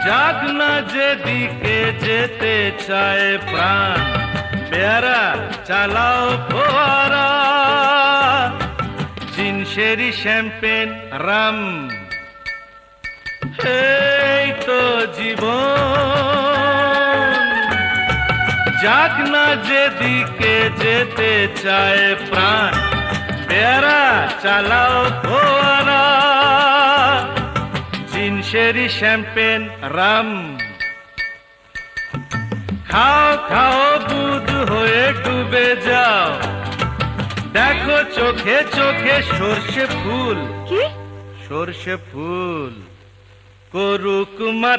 যাক না যেদিকে যেতে চায় প্রাণ, পেয়ারা চালাও ফোয়ারা, জিনসেরি শ্যাম্পেন রাম, এই তো জীবন। যাক না যেদিকে যেতে চায় প্রাণ, পেয়ারা চালাও ফোয়ারা, জিনসেরি শ্যাম্পেন রাম। খাও খাও বুধ হয়ে ডুবে যাও, দেখো চোখে চোখে সর্ষে ফুল। কি? সর্ষে ফুল করুক মা